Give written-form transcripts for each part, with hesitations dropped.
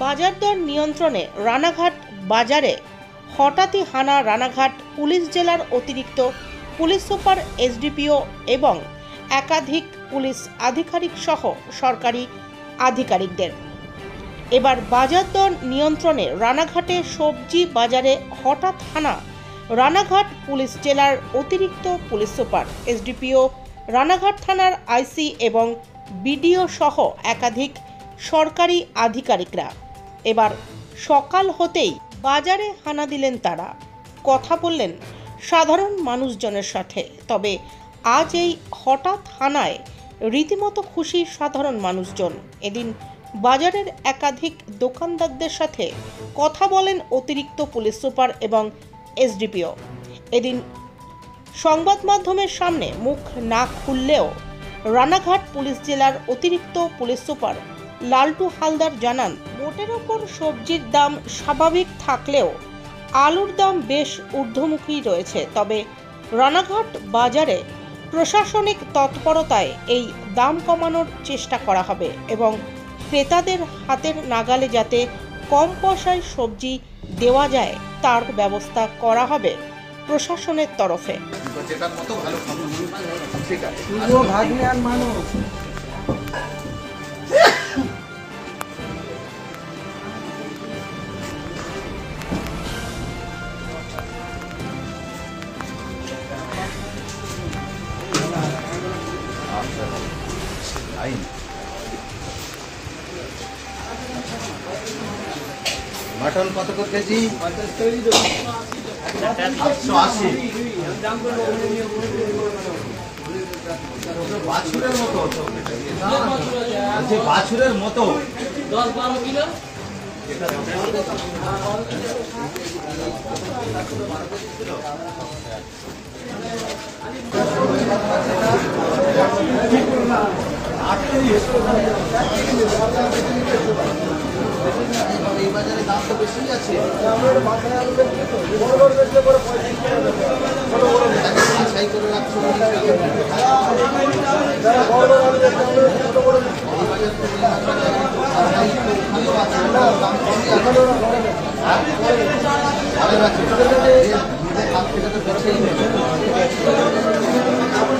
বাজার দর নিয়ন্ত্রণে রানাঘাট বাজারে হঠাৎই হানা রানাঘাট পুলিশ জেলার অতিরিক্ত পুলিশ সুপার এসডিপিও এবং একাধিক পুলিশ আধিকারিক সহ সরকারি আধিকারিকদের। এবার বাজার দর নিয়ন্ত্রণে রানাঘাটে সবজি বাজারে হঠাৎ হানা রানাঘাট পুলিশ জেলার অতিরিক্ত পুলিশ সুপার এসডিপিও, রানাঘাট থানার আইসি এবং বিডিও সহ একাধিক সরকারি আধিকারিকরা। এবার সকাল হতেই বাজারে হানা দিলেন তারা, কথা বললেন সাধারণ মানুষজনের সাথে। তবে আজ এই হঠাৎ হানায় রীতিমতো খুশি সাধারণ মানুষজন। এদিন বাজারের একাধিক দোকানদারদের সাথে কথা বলেন অতিরিক্ত পুলিশ সুপার এবং এসডিপিও। এদিন সংবাদ মাধ্যমের সামনে মুখ না খুললেও রানাঘাট পুলিশ জেলার অতিরিক্ত পুলিশ সুপার লালটু হালদার জানান, মোটের ওপর সবজির দাম স্বাভাবিক থাকলেও আলুর দাম বেশ ঊর্ধ্বমুখী রয়েছে। তবে রানাঘাট বাজারে প্রশাসনিক তৎপরতায় এই দাম কমানোর চেষ্টা করা হবে এবং ক্রেতাদের হাতের নাগালে যাতে কম পয়সায় সবজি দেওয়া যায় তার ব্যবস্থা করা হবে প্রশাসনের তরফে। मटन कत করে কেজি? 880। বাছুরের মতো বাছুরের মতো 10-12 কিলো। এই বাজারে দাম তো বেশি আছে। ছাই করে রাখছো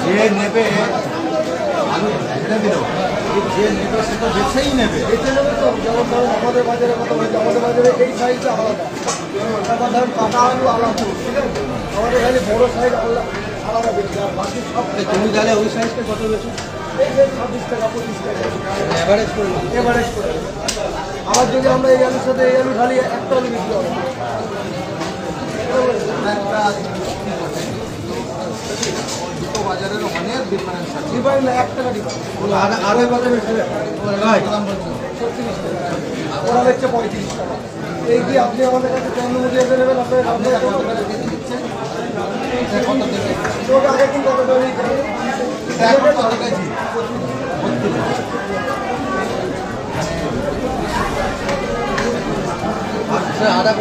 যে নেবে আলু ছেড়ে দিল, যে নেবে সে তো বেছেই নেবে। বেছে নেবে তো, যেমন ধরুন আমাদের বাজারে কত হয়েছে, আমাদের বাজারে এই সাইজটা আলাদা, তারপর ধরুন কাটা আলু আলাদা, ঠিক আছে? আমাদের এখানে বড় সাইজ আলাদা বেশি, আর বাকি সব তুমি তাহলে ওই সাইজটা কত বেশি? এই 26 টাকা 25 টাকা এভারেজ করে, এভারেজ করে। আবার যদি আমরা এই আলুর সাথে এই আলু খালি একটা আলু বিক্রি হবে, দুটো বাজারের অনেক ডিফারেন্স আছে। ডিফারেন্স 1 টাকা ডিফারেন্স। আরো বাজারে দাম বলছে 36 টাকা, ওরা হচ্ছে 35 টাকা। এই কি আপনি আমাদের কাছে কেন মুড়িয়ে দেবেন? আপনার কত টাকা দিচ্ছেন? কত দেবেন? তো আগে কোন কত টাকা দিচ্ছেন? এখন কত কেজি? 32। আচ্ছা, আধা